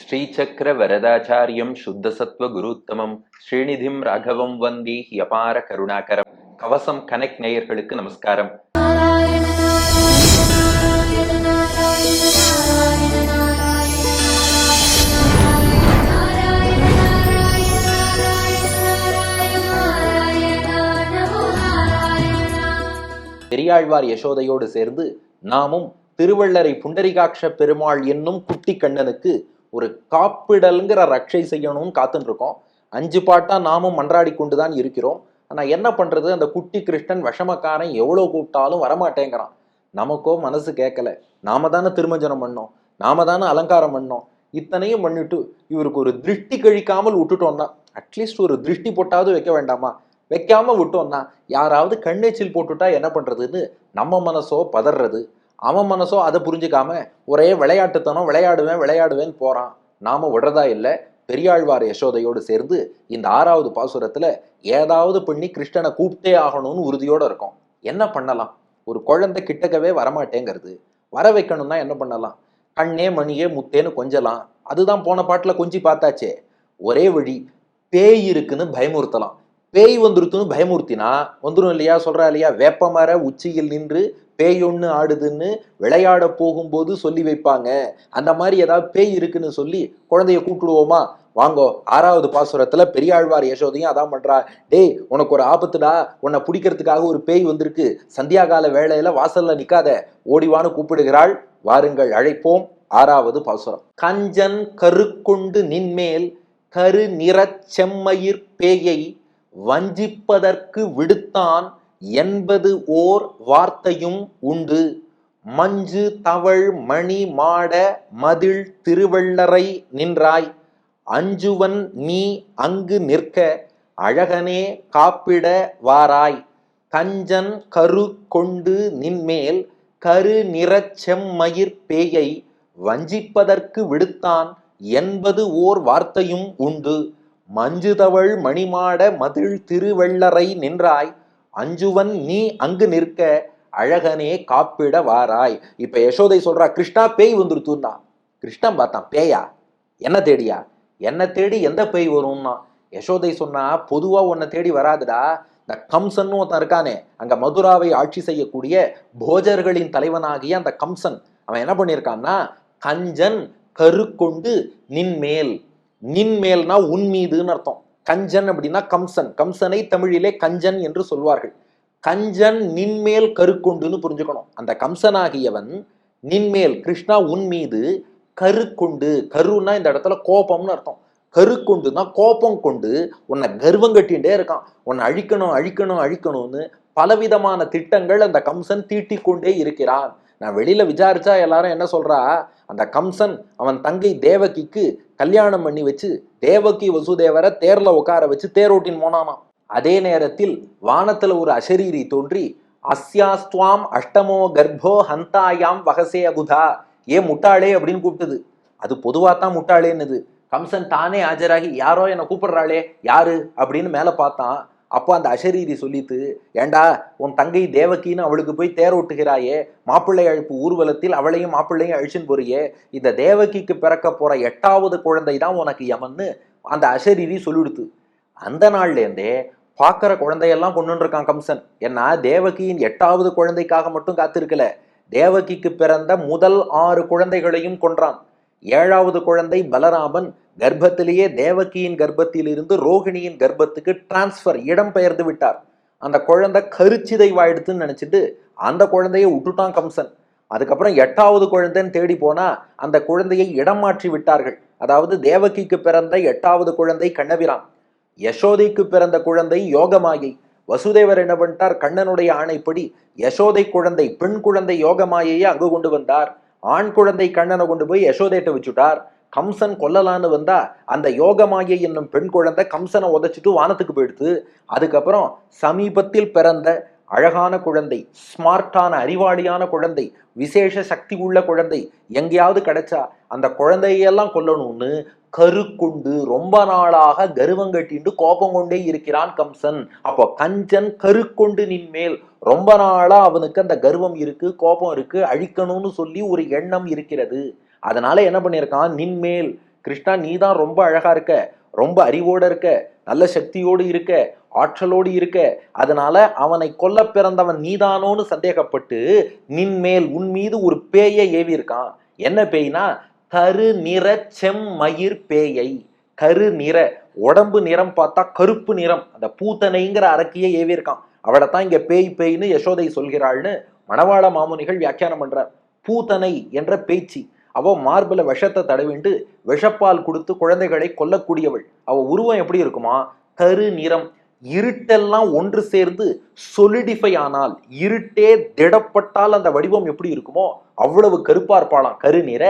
ஸ்ரீசக்கர வரதாச்சாரியம் சுத்தசத்வ குருத்தமம் ஸ்ரீநிதிம் ராகவம் வந்தி யபார கருணாகரம். கவசம் கனெக்ட் நேயர்களுக்கு நமஸ்காரம். பெரியாழ்வார் யசோதையோடு சேர்ந்து நாமும் திருவள்ளரை புண்டரிகாட்ச பெருமாள் என்னும் குட்டி கண்ணனுக்கு ஒரு காப்பிடல்ங்கிற ரட்சை செய்யணும்னு காத்துட்டு இருக்கோம். 5 பாட்டா நாமும் மன்றாடி கொண்டுதான் இருக்கிறோம். ஆனா என்ன பண்றது, அந்த குட்டி கிருஷ்ணன் விஷமக்காரன் எவ்வளவு கூப்பிட்டாலும் வரமாட்டேங்கிறான். நமக்கோ மனசு கேட்கல. நாம தானே திருமஞ்சனம் பண்ணோம், நாம தானே அலங்காரம் பண்ணோம். இத்தனையும் பண்ணிட்டு இவருக்கு ஒரு திருஷ்டி கழிக்காமல் விட்டுட்டோம்னா, அட்லீஸ்ட் ஒரு திருஷ்டி போட்டாவது வைக்க வேண்டாமா? வைக்காம விட்டோம்னா யாராவது கண்ணெச்சில் போட்டுட்டா என்ன பண்றதுன்னு நம்ம மனசோ பதறது, அவன் மனசோ அதை புரிஞ்சுக்காம ஒரே விளையாட்டுத்தனம் விளையாடுவேன்னு போறான். நாம விடுறதா இல்லை. பெரியாழ்வார் யசோதையோடு சேர்ந்து இந்த 6வது பாசுரத்துல ஏதாவது பண்ணி கிருஷ்ணனை கூப்பிட்டே ஆகணும்னு உறுதியோட இருக்கும். என்ன பண்ணலாம்? ஒரு குழந்தை கிட்டக்கவே வரமாட்டேங்கிறது. வர வைக்கணும்னா என்ன பண்ணலாம்? கண்ணே மணியே முத்தேன்னு கொஞ்சலாம். அதுதான் போன பாட்டுல கொஞ்சி பார்த்தாச்சே. ஒரே வழி, பேய் இருக்குன்னு பயமுறுத்தலாம். பேய் வந்துருத்துன்னு பயமுறுத்தினா வந்துடும் இல்லையா? சொல்றா இல்லையா, வேப்பமர உச்சியில் நின்று பேயொன்னு ஆடுதுன்னு விளையாட போகும்போது சொல்லி வைப்பாங்க. அந்த மாதிரி ஏதாவது பேய் இருக்குன்னு சொல்லி குழந்தைய கூப்பிடுவோமா? வாங்கோ, 6வது பாசுரத்துல பெரியாழ்வார் யசோதையும் அதான் பண்றா. டேய், உனக்கு ஒரு ஆபத்துடா, உன்னை பிடிக்கிறதுக்காக ஒரு பேய் வந்திருக்கு, சந்தியா கால வேளையில வாசல்ல நிக்காத, ஓடிவான்னு கூப்பிடுகிறாள். வாருங்கள் அழைப்போம். 6வது பாசுரம். கஞ்சன் கருக்கொண்டு நின்மேல் கரு நிறச் செம்மயிர் பேயை வஞ்சிப்பதற்கு விடுத்தான் என்பது ஓர் வார்த்தையும் உண்டு. மஞ்சு தவழ் மணி மாட மதில் திருவள்ளரை நின்றாய், அஞ்சுவன் நீ அங்கு நிற்க அழகனே காப்பிட வாராய். கஞ்சன் கரு கொண்டு நின்மேல் கரு நிறச் செம்மயிர் பேயை வஞ்சிப்பதற்கு விடுத்தான் என்பது ஓர் வார்த்தையும் உண்டு. மஞ்சுதவள் மணிமாட மதில் திருவள்ளரை நின்றாய், அஞ்சுவன் நீ அங்கு நிற்க அழகனே காப்பிட வாராய். இப்ப யசோதை சொல்றா, கிருஷ்ணா பேய் வந்துருத்துன்னா. கிருஷ்ணன் பார்த்தான், பேயா? என்ன தேடியா? என்ன தேடி எந்த பேய் வரும்னா? யசோதை சொன்னா, பொதுவா உன்னை தேடி வராதுடா. இந்த கம்சன் ஒருத்தன் இருக்கானே, அங்க மதுராவை ஆட்சி செய்யக்கூடிய போஜர்களின் தலைவனாகிய அந்த கம்சன், அவன் என்ன பண்ணியிருக்கான்னா, கஞ்சன் கரு கொண்டு நின்மேல். நின்மேல்னா உன் மீதுன்னு அர்த்தம். கஞ்சன் அப்படின்னா கம்சன். கம்சனை தமிழிலே கஞ்சன் என்று சொல்வார்கள். கஞ்சன் நின்மேல் கருக்கொண்டுன்னு புரிஞ்சுக்கணும். அந்த கம்சனாகியவன் நின்மேல், கிருஷ்ணா உன் மீது கருக்கொண்டு. கருன்னா இந்த இடத்துல கோபம்னு அர்த்தம். கருக்கொண்டுனா கோபம் கொண்டு உன்னை கர்வம் கட்டிகிட்டே இருக்கான். உன்னை அழிக்கணும்னு பலவிதமான திட்டங்கள் அந்த கம்சன் தீட்டிக் கொண்டே இருக்கிறான். நான் வெளியில விசாரிச்சா எல்லாரும் என்ன சொல்றா, அந்த கம்சன் அவன் தங்கை தேவகிக்கு கல்யாணம் பண்ணி வச்சு தேவகி வசுதேவரை தேர்ல உட்கார வச்சு தேரோட்டின் போனானாம். அதே நேரத்தில் வானத்துல ஒரு அசரீரி தோன்றி, அஸ்யாஸ்துவாம் அஷ்டமோ கர்ப்போ ஹந்தாயாம் வகசே அபுதா, ஏ முட்டாளே அப்படின்னு கூப்பிட்டது. அது பொதுவாத்தான் முட்டாளேன்னுது. கம்சன் தானே ஆஜராகி, யாரோ என்னை கூப்பிடுறாளே, யாரு அப்படின்னு மேல பார்த்தான். அப்போ அந்த அசரீரி சொல்லித்து, ஏண்டா உன் தங்கை தேவகின்னு அவளுக்கு போய் தேரோட்டுகிறாயே, மாப்பிள்ளை அழைப்பு ஊர்வலத்தில் அவளையும் மாப்பிள்ளையும் அழிச்சுன்னு போறியே, இந்த தேவகிக்கு பிறக்க போற 8வது குழந்தை தான் உனக்கு யமன்னு அந்த அசரீரி சொல்லிடுத்து. அந்த நாள்லேருந்தே பார்க்குற குழந்தையெல்லாம் கொண்டு இருக்கான் கம்சன். ஏன்னா தேவகியின் 8வது குழந்தைக்காக மட்டும் காத்திருக்கல, தேவகிக்கு பிறந்த முதல் 6 குழந்தைகளையும் கொன்றான். 7வது குழந்தை பலராமன் கர்ப்பத்திலேயே தேவகியின் கர்ப்பத்தில் இருந்து ரோகிணியின் கர்ப்பத்துக்கு டிரான்ஸ்பர், இடம் பெயர்ந்து விட்டார். அந்த குழந்தை கருச்சிதை வாயிடுத்துன்னு நினைச்சிட்டு அந்த குழந்தையை விட்டுட்டான் கம்சன். அதுக்கப்புறம் 8வது குழந்தைன்னு தேடி போனா அந்த குழந்தையை இடம் மாற்றி விட்டார்கள். அதாவது தேவகிக்கு பிறந்த 8வது குழந்தை கண்ணபிரான், யசோதைக்கு பிறந்த குழந்தை யோகமாயை. வசுதேவர் என்ன பண்ணிட்டார், கண்ணனுடைய ஆணைப்படி யசோதை குழந்தை, பெண் குழந்தை யோகமாயையே அங்கு கொண்டு வந்தார். ஆண் குழந்தை கண்ணனை கொண்டு போய் யசோதைட்ட வச்சுட்டார். கம்சன் கொல்லலான்னு வந்தா அந்த யோகமாயை என்னும் பெண் குழந்தை கம்சனை உதைச்சிட்டு வானத்துக்கு போயிடுத்து. அதுக்கப்புறம் சமீபத்தில் பிறந்த அழகான குழந்தை, ஸ்மார்ட்டான அறிவாளியான குழந்தை, விசேஷ சக்தி உள்ள குழந்தை எங்கேயாவது கிடைச்சா அந்த குழந்தையெல்லாம் கொல்லணும்னு கருக்கொண்டு ரொம்ப நாளாக கர்வம் கட்டிண்டு கோபம் கொண்டே இருக்கிறான் கம்சன். அப்போ கஞ்சன் கருக்கொண்டு நின்மேல், ரொம்ப நாளா அவனுக்கு அந்த கர்வம் இருக்கு, கோபம் இருக்கு, அழிக்கணும்னு சொல்லி ஒரு எண்ணம் இருக்கிறது. அதனால என்ன பண்ணியிருக்கான், நின்மேல் கிருஷ்ணா நீ தான் ரொம்ப அழகா இருக்க, ரொம்ப அறிவோட இருக்க, நல்ல சக்தியோடு இருக்க, ஆற்றலோடு இருக்க, அதனால அவனை கொல்ல பிறந்தவன் நீதானோன்னு சந்தேகப்பட்டு நின்மேல் உன் மீது ஒரு பேயை ஏவி இருக்கான். என்ன பேய்னா கரு நிற செம்மயிர் பேயை. கரு நிற, உடம்பு நிறம் பார்த்தா கருப்பு நிறம், அந்த பூத்தனைங்கிற அரக்கியை ஏவி இருக்கான். அவளைத்தான் இங்க பேய் பேய்னு யசோதை சொல்கிறாள்னு மணவாள மாமுனிகள் வியாக்கியானம் பண்றார். பூத்தனை என்ற பேச்சு, அவ மார்புல விஷத்தை தடவிண்டு விஷப்பால் கொடுத்து குழந்தைகளை கொல்லக்கூடியவள். அவ உருவம் எப்படி இருக்குமா, கரு நிறம். இருட்டெல்லாம் ஒன்று சேர்ந்து சொலிடிஃபை ஆனால், இருட்டே திடப்பட்டால் அந்த வடிவம் எப்படி இருக்குமோ அவ்வளவு கருப்பா இருப்பாளாம், கரு நிற.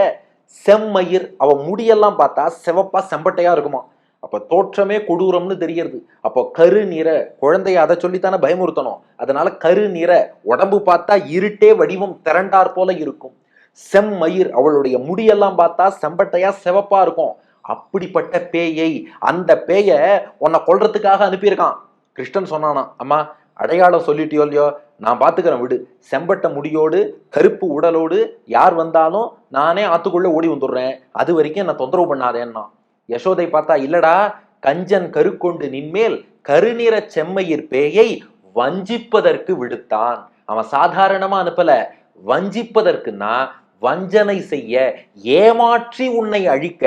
செம்மயிர், அவ முடியெல்லாம் பார்த்தா செவப்பா செம்பட்டையா இருக்குமா. அப்ப தோற்றமே கொடூரம்னு தெரியறது. அப்போ கரு நிற, குழந்தைய அதை சொல்லித்தானே பயமுறுத்தணும். அதனால கரு நிற, உடம்பு பார்த்தா இருட்டே வடிவம் திரண்டார் போல இருக்கும். செம்மயிர், அவளுடைய முடியெல்லாம் பார்த்தா செம்பட்டையா செவப்பா இருக்கும். அப்படிப்பட்ட பேயை, அந்த பேய உன்னை கொல்றதுக்காக அனுப்பியிருக்கான். கிருஷ்ணன் சொன்னானா, அம்மா அடையாளம் சொல்லிட்டியோ இல்லையோ, நான் பாத்துக்கிறேன் விடு, செம்பட்ட முடியோடு கருப்பு உடலோடு யார் வந்தாலும் நானே ஆத்துக்குள்ள ஓடி வந்துடுறேன், அது வரைக்கும் என்ன தொந்தரவு பண்ணாதேன்னா. யசோதை பார்த்தா, இல்லடா, கஞ்சன் கருக்கொண்டு நின்மேல் கருநிற செம்மயிர் பேயை வஞ்சிப்பதற்கு விடுத்தான். அவன் சாதாரணமா அனுப்பல, வஞ்சிப்பதற்குன்னா வஞ்சனை செய்ய, ஏமாற்றி உன்னை அழிக்க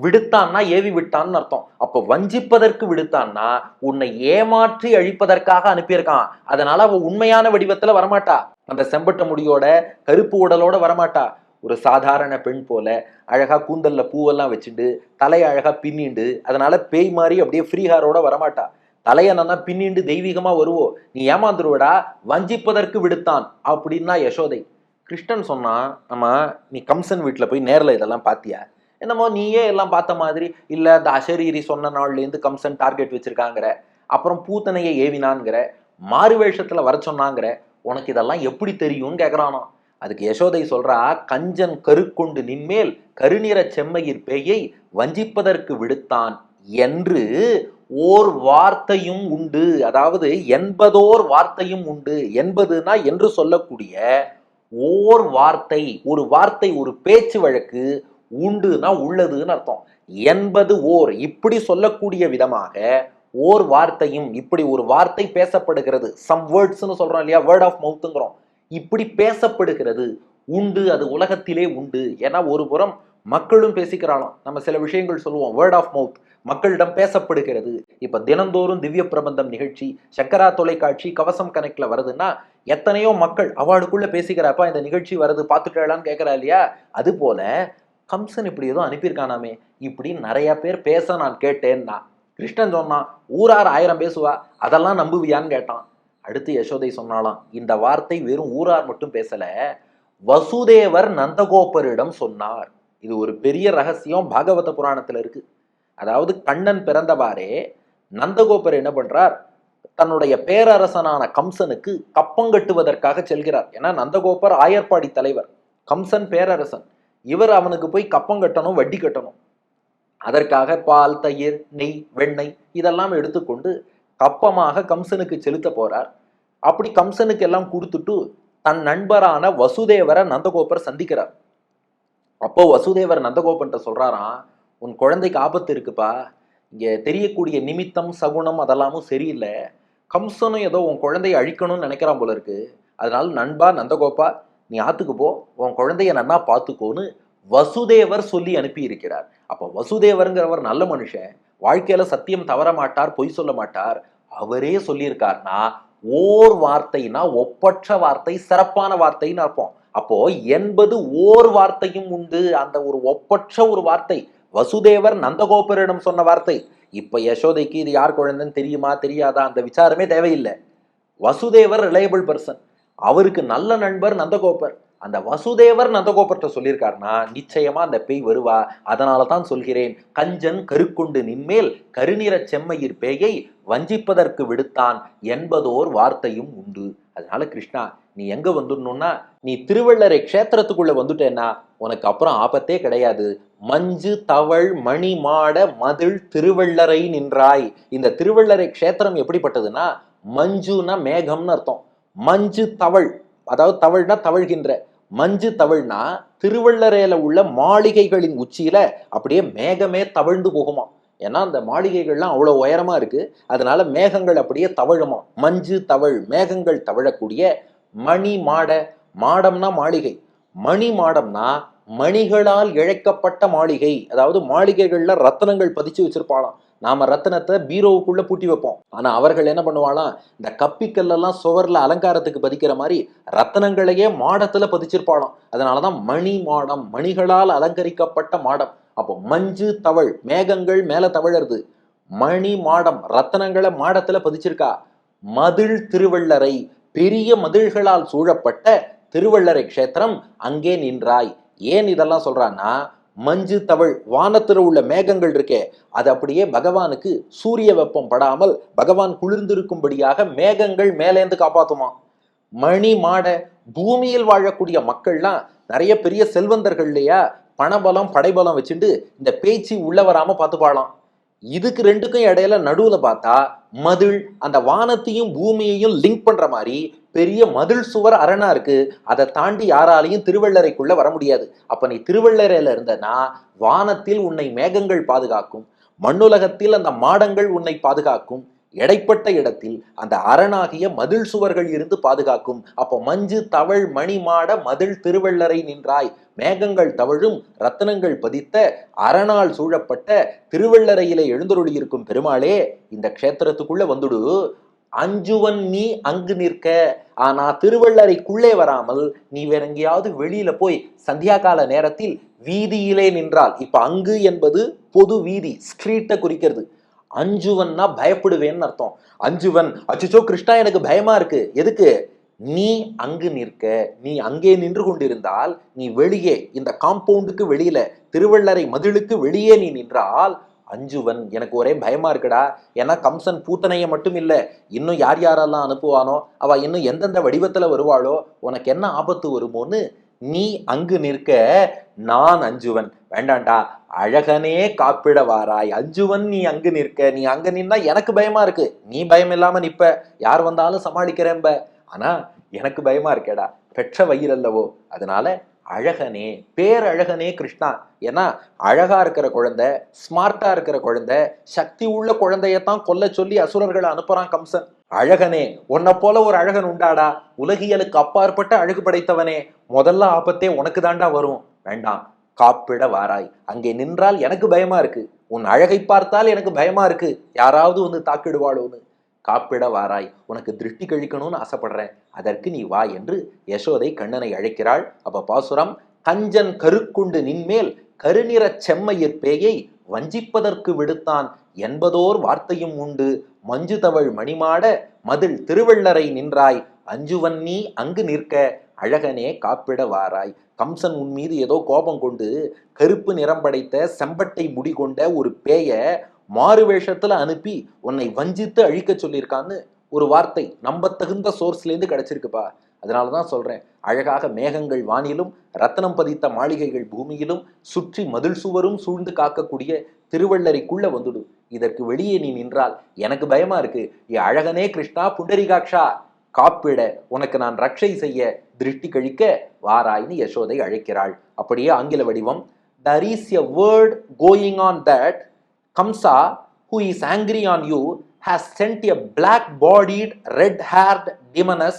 விடுத்தான்னா ஏவி விட்டான்னு அர்த்தம். அப்போ வஞ்சிப்பதற்கு விடுத்தான்னா உன்னை ஏமாற்றி அழிப்பதற்காக அனுப்பியிருக்கான். அதனால அவ உண்மையான வடிவத்துல வரமாட்டா, அந்த செம்பட்ட முடியோட கருப்பு உடலோட வரமாட்டா. ஒரு சாதாரண பெண் போல அழகா கூந்தல்ல பூவெல்லாம் வச்சுட்டு தலையை அழகா பின்னிண்டு, அதனால பேய் மாதிரி அப்படியே ஃப்ரீஹாரோட வரமாட்டா. தலையை நல்லா பின்னிண்டு தெய்வீகமா வருவோம். நீ ஏமாந்துருவடா, வஞ்சிப்பதற்கு விடுத்தான் அப்படின்னா யசோதை. கிருஷ்ணன் சொன்னா, நம்ம நீ கம்சன் வீட்டுல போய் நேர்ல இதெல்லாம் பாத்தியா? என்னமோ நீயே எல்லாம் பார்த்த மாதிரி, இல்ல இந்த அசரீரி சொன்ன நாள்ல இருந்து கம்சன் டார்கெட் வச்சிருக்காங்கிற, அப்புறம் பூத்தனையை ஏவினான்ங்கிற, மாறு வேஷத்துல வர சொன்னாங்கிற, உனக்கு இதெல்லாம் எப்படி தெரியும்னு கேக்குறானோ. அதுக்கு யசோதை சொல்றா, கஞ்சன் கருக்கொண்டு நின்மேல் கருநிற செம்மையிர் பேயை வஞ்சிப்பதற்கு விடுத்தான் என்று ஓர் வார்த்தையும் உண்டு. அதாவது என்பதோர் வார்த்தையும் உண்டு. என்பதுனா என்று சொல்லக்கூடிய ஓர் வார்த்தை, ஒரு வார்த்தை, ஒரு பேச்சு வழக்கு உண்டுனா உள்ளதுன்னு அர்த்தம். என்பது ஓர், இப்படி சொல்லக்கூடிய விதமாக ஓர் வார்த்தையும், இப்படி ஒரு வார்த்தை பேசப்படுகிறது. சம் வேர்ட்ஸ்னு சொல்றோம் இல்லையா, வேர்ட் ஆஃப் மவுத்ங்கிறோம். இப்படி பேசப்படுகிறது உண்டு, அது உலகத்திலே உண்டு. ஏன்னா ஒரு புறம் மக்களும் பேசிக்கிறாளாம். நம்ம சில விஷயங்கள் சொல்லுவோம், வேர்ட் ஆஃப் மவுத், மக்களிடம் பேசப்படுகிறது. இப்ப தினந்தோறும் திவ்ய பிரபந்தம் நிகழ்ச்சி சங்கரா தொலைக்காட்சி கவசம் கனெக்ட்ல வருதுன்னா எத்தனையோ மக்கள் அவளுக்குள்ள பேசிக்கிறப்ப இந்த நிகழ்ச்சி வருது பார்த்துட்டாளான்னு கேட்கிறா இல்லையா. அது போல கம்சன் இப்படி ஏதோ அனுப்பியிருக்கானாமே, இப்படி நிறைய பேர் பேச நான் கேட்டேன்னா. கிருஷ்ணன் சொன்னான், ஊரார் 1000 பேசுவா, அதெல்லாம் நம்புவியான்னு கேட்டான். அடுத்து யசோதை சொன்னாலாம், இந்த வார்த்தை வெறும் ஊரார் மட்டும் பேசல, வசுதேவர் நந்தகோபரிடம் சொன்னார். இது ஒரு பெரிய ரகசியம் பாகவத புராணத்துல இருக்கு. அதாவது கண்ணன் பிறந்தவாறே நந்தகோபர் என்ன பண்றார், தன்னுடைய பேரரசனான கம்சனுக்கு கப்பம் கட்டுவதற்காக செல்கிறார். ஏன்னா நந்தகோபர் ஆயர்பாடி தலைவர், கம்சன் பேரரசன். இவர் அவனுக்கு போய் கப்பம் கட்டணும், வட்டி கட்டணும். அதற்காக பால், தயிர், நெய், வெண்ணெய் இதெல்லாம் எடுத்துக்கொண்டு கப்பமாக கம்சனுக்கு செலுத்த போறார். அப்படி கம்சனுக்கு எல்லாம் கொடுத்துட்டு தன் நண்பரான வசுதேவரை நந்தகோபர் சந்திக்கிறார். அப்போ வசுதேவர் நந்தகோபன்ட்ட சொல்றாராம், உன் குழந்தைக்கு ஆபத்து இருக்குப்பா, இங்க தெரியக்கூடிய நிமித்தம் சகுனம் அதெல்லாமும் சரியில்லை, கம்சனும் ஏதோ உன் குழந்தைய அழிக்கணும்னு நினைக்கிறான் போல இருக்கு. அதனால நண்பா நந்தகோபா, நீ ஆத்துக்கு போ, உன் குழந்தைய நன்னா பார்த்துக்கோன்னு வசுதேவர் சொல்லி அனுப்பி இருக்கிறார். அப்போ வசுதேவருங்கிறவர் நல்ல மனுஷன், வாழ்க்கையில சத்தியம் தவற மாட்டார், பொய் சொல்ல மாட்டார். அவரே சொல்லியிருக்கார்னா ஓர் வார்த்தைனா ஒப்பற்ற வார்த்தை, சிறப்பான வார்த்தைன்னு அர்த்தம். அப்போ என்பது ஓர் வார்த்தையும் உண்டு, அந்த ஒரு ஒப்பற்ற ஒரு வார்த்தை வசுதேவர் நந்தகோபரிடம் சொன்ன வார்த்தை. இப்ப யசோதைக்கு இது யார் குழந்தைன்னு தெரியுமா தெரியாதா அந்த விசாரமே தேவையில்லை. வசுதேவர் ரிலையபிள் பர்சன், அவருக்கு நல்ல நண்பர் நந்தகோபர். அந்த வசுதேவர் நந்தகோபர்கிட்ட சொல்லியிருக்காருன்னா நிச்சயமா அந்த பேய் வருவா. அதனால தான் சொல்கிறேன், கஞ்சன் கருக்கொண்டு நின்மேல் கருநிற செம்மையிர் பேயை வஞ்சிப்பதற்கு விடுத்தான் என்பதோர் வார்த்தையும் உண்டு. அதனால கிருஷ்ணா, நீ எங்க வந்துடணும்னா, நீ திருவள்ளரை க்ஷேத்திரத்துக்குள்ள வந்துட்டேன்னா உனக்கு அப்புறம் ஆபத்தே கிடையாது. மஞ்சு தவள் மணி மாட மதில் திருவள்ளரை நின்றாய். இந்த திருவள்ளரை க்ஷேத்திரம் எப்படிப்பட்டதுன்னா, மஞ்சுனா மேகம்னு அர்த்தம், மஞ்சு தவள், அதாவது தவழ்னா தவழ்கின்ற, மஞ்சு தவிழ்னா திருவள்ளரையில உள்ள மாளிகைகளின் உச்சியில அப்படியே மேகமே தவழ்ந்து போகுமா. ஏன்னா அந்த மாளிகைகள்லாம் அவ்வளவு உயரமா இருக்கு. அதனால மேகங்கள் அப்படியே தவழுமா. மஞ்சு தவழ், மேகங்கள் தவழக்கூடிய மணி மாட. மாடம்னா மாளிகை, மணி மாடம்னா மணிகளால் இழைக்கப்பட்ட மாளிகை. அதாவது மாளிகைகள்ல ரத்தனங்கள் பதிச்சு வச்சிருப்பாளாம். நாம ரத்தினத்தை பீரோவுக்குள்ள பூட்டி வைப்போம். ஆனா அவர்கள் என்ன பண்ணுவாளாம், இந்த கப்பிக்கல்லாம் சுவர்ல அலங்காரத்துக்கு பதிக்கிற மாதிரி ரத்தனங்களையே மாடத்துல பதிச்சிருப்பாளாம். அதனாலதான் மணி மாடம், மணிகளால் அலங்கரிக்கப்பட்ட மாடம். அப்போ மஞ்சு தவழ், மேகங்கள் மேல தவழறது. மணி மாடம், ரத்தனங்களை மாடத்துல பதிச்சிருக்கா. மதில் திருவள்ளரை, பெரிய மதில்களால் சூழப்பட்ட திருவள்ளரை க்ஷேத்திரம், அங்கே நின்றாய். ஏன் இதெல்லாம் சொல்றான்னா, மஞ்சு தவழ், வானத்துல உள்ள மேகங்கள் இருக்கே, அது அப்படியே பகவானுக்கு சூரிய வெப்பம் படாமல் பகவான் குளிர்ந்திருக்கும்படியாக மேகங்கள் மேலேந்து காப்பாத்துமா. மணி மாட, பூமியில் வாழக்கூடிய மக்கள்லாம் நிறைய பெரிய செல்வந்தர்கள் இல்லையா, பணபலம் படைபலம் வச்சுட்டு இந்த பேச்சு உள்ள வராம பார்த்துப்பாளாம். இதுக்கு ரெண்டுக்கும் இடையில நடுவுல பார்த்தா மதில், அந்த வானத்தையும் பூமியையும் லிங்க் பண்ற மாதிரி பெரிய மதில் சுவர் அரணா இருக்கு. அதை தாண்டி யாராலையும் திருவள்ளரைக்குள்ள வர முடியாது. அப்ப நீ திருவள்ளரையில இருந்தனா வானத்தில் உன்னை மேகங்கள் பாதுகாக்கும், மண்ணுலகத்தில் அந்த மாடங்கள் உன்னை பாதுகாக்கும், எடைப்பட்ட இடத்தில் அந்த அரணாகிய மதில் சுவர்கள் இருந்து பாதுகாக்கும். அப்போ மஞ்சு தவழ் மணி மாட மதில் திருவள்ளரை நின்றாய். மேகங்கள் தவழும், ரத்தனங்கள் பதித்த, அரணால் சூழப்பட்ட திருவள்ளரையிலே எழுந்தருளி இருக்கும் பெருமாளே, இந்த க்ஷேத்திரத்துக்குள்ள வந்துடு. அஞ்சுவன் நீ அங்கு நிற்க. ஆனா திருவள்ளரைக்குள்ளே வராமல் நீ வேற எங்கேயாவது வெளியில போய் சந்தியா கால நேரத்தில் வீதியிலே நின்றால், இப்ப அங்கு என்பது பொது வீதி, ஸ்ட்ரீட்டை குறிக்கிறது. அஞ்சுவன்னா பயப்படுவேன்னு அர்த்தம். அஞ்சுவன், அச்சுச்சோ கிருஷ்ணா எனக்கு பயமா இருக்கு. எதுக்கு? நீ அங்கு நிற்க, நீ அங்கே நின்று கொண்டிருந்தால், நீ வெளியே இந்த காம்பவுண்டுக்கு வெளியில திருவள்ளரை மதிலுக்கு வெளியே நீ நின்றால், அஞ்சுவன் எனக்கு ஒரே பயமா இருக்குடா. ஏன்னா கம்சன் பூத்தனைய மட்டும் இல்ல, இன்னும் யார் யாரெல்லாம் அனுப்புவானோ, அவ இன்னும் எந்தெந்த வடிவத்துல வருவாளோ, உனக்கு என்ன ஆபத்து வருமோன்னு நீ அங்கு நிற்க, நான் அஞ்சுவன். வேண்டாண்டா, அழகனே காப்பிட வாராய். அஞ்சுவன் நீ அங்கு நிற்க, நீ அங்க நின்னா எனக்கு பயமா இருக்கு. நீ பயம் இல்லாம நிப்ப, யார் வந்தாலும் சமாளிக்கிறேன்ப. ஆனா எனக்கு பயமா இருக்கேடா, பெற்ற வயிறல்லவோ. அதனால அழகனே, பேரழகனே கிருஷ்ணா. ஏன்னா அழகா இருக்கிற குழந்தை, ஸ்மார்ட்டா இருக்கிற குழந்தை, சக்தி உள்ள குழந்தையத்தான் கொல்ல சொல்லி அசுரர்களை அனுப்புறான் கம்சன். அழகனே, உன்னை போல ஒரு அழகன் உண்டாடா, உலகியலுக்கு அப்பாற்பட்ட அழகு படைத்தவனே, முதல்ல ஆபத்தே உனக்கு தாண்டா வரும். வேண்டாம், காப்பிட வாராய். அங்கே நின்றால் எனக்கு பயமா இருக்கு, உன் அழகை பார்த்தால் எனக்கு பயமா இருக்கு, யாராவது வந்து தாக்கிடுவாளோன்னு. காப்பிட வாராய், உனக்கு திருஷ்டி கழிக்கணும்னு ஆசைப்படுறேன், அதற்கு நீ வா என்று யசோதை கண்ணனை அழைக்கிறாள். அப்ப பாசுரம், கஞ்சன் கருக்குண்டு நின்மேல் கருநிற செம்மையிற் பேயை வஞ்சிப்பதற்கு விடுத்தான் என்பதோர் வார்த்தையும் உண்டு. மஞ்சு தவழ் மணிமாட மதில் திருவள்ளரை நின்றாய். அஞ்சுவன் நீ அங்கு நிற்க, அழகனே காப்பிட வாராய். கம்சன் உன் மீது ஏதோ கோபம் கொண்டு கருப்பு நிறம் படைத்த செம்பட்டை முடி கொண்ட ஒரு பேய மாறு வேஷத்துல அனுப்பி உன்னை வஞ்சித்து அழிக்க சொல்லியிருக்கான்னு ஒரு வார்த்தை நம்ப தகுந்த சோர்ஸ்ல இருந்து கிடைச்சிருக்குப்பா. அதனாலதான் சொல்றேன், அழகாக மேகங்கள் வானிலும், ரத்தனம் பதித்த மாளிகைகள் பூமியிலும், சுற்றி மதில் சுவரும் சூழ்ந்து காக்கக்கூடிய திருவள்ளரைக்குள்ள வந்துடு. இதற்கு வெளியே நீ நின்றால் எனக்கு பயமா இருக்கு. அழகனே கிருஷ்ணா புண்டரிகாட்சா, காப்பிட, உனக்கு நான் ரக்ஷை செய்ய, திருஷ்டி கழிக்க வாராய்னு யசோதை அழைக்கிறாள். அப்படியே ஆங்கில வடிவம், there is a word going on that Kamsa, who is angry on you, has sent a black-bodied, red-haired demoness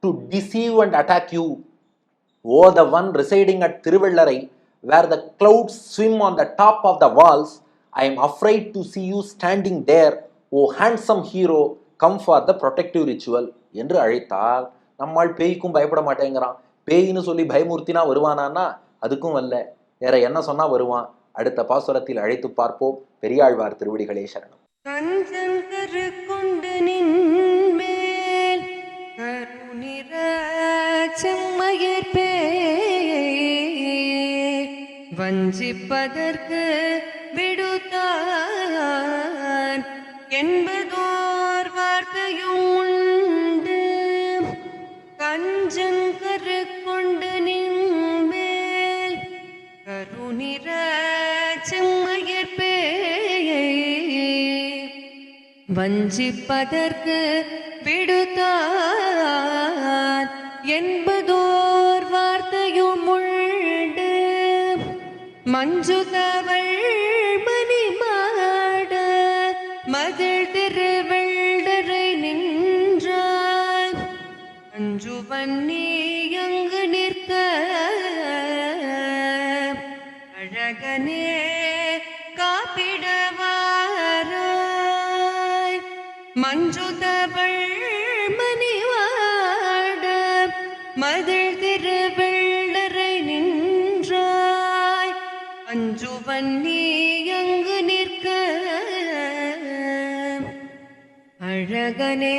to deceive and attack you. O the one residing at Thiruvallarai, where the clouds swim on the top of the walls, I am afraid to see you standing there. O handsome hero, come for the protective ritual. என்று அழைத்தால், நம்மால் பேய்க்கும் பயப்பட மாட்டேங்கிறான். பேயின்னு சொல்லி பயமூர்த்தினா வருவானான்னா அதுக்கும் வரல. வேற என்ன சொன்னா வருவான்? அடுத்த பாசுரத்தில் அழைத்து பார்ப்போம். பெரியாழ்வார் திருவடிகளே சரணம். கஞ்சங்கரு கொண்டு நின்மேல் கருநிற செம்மையர் பேயை வஞ்சிப்பதற்கு விடுத்தான் என்பதோர் வார்த்தையும் உண்டு. கஞ்சங்கரு கொண்டு நின்மேல் கருநிற செம்மையர் பேயை வஞ்சிப்பதற்கு விடுத்தான் என்பதோர் வார்த்தையும் மஞ்சுதவள் மணிமாட மதில் திருவெள்ளரை நின்றான் அஞ்சுவன் நீ அங்கு நிற்க அழகனே காப்பிடவாராய் மஞ்சுதவள் மணிவாட மதில் திருவெள்ளரை நின்றாய் அஞ்சுவன் நீ அங்கு நிற்க அழகனே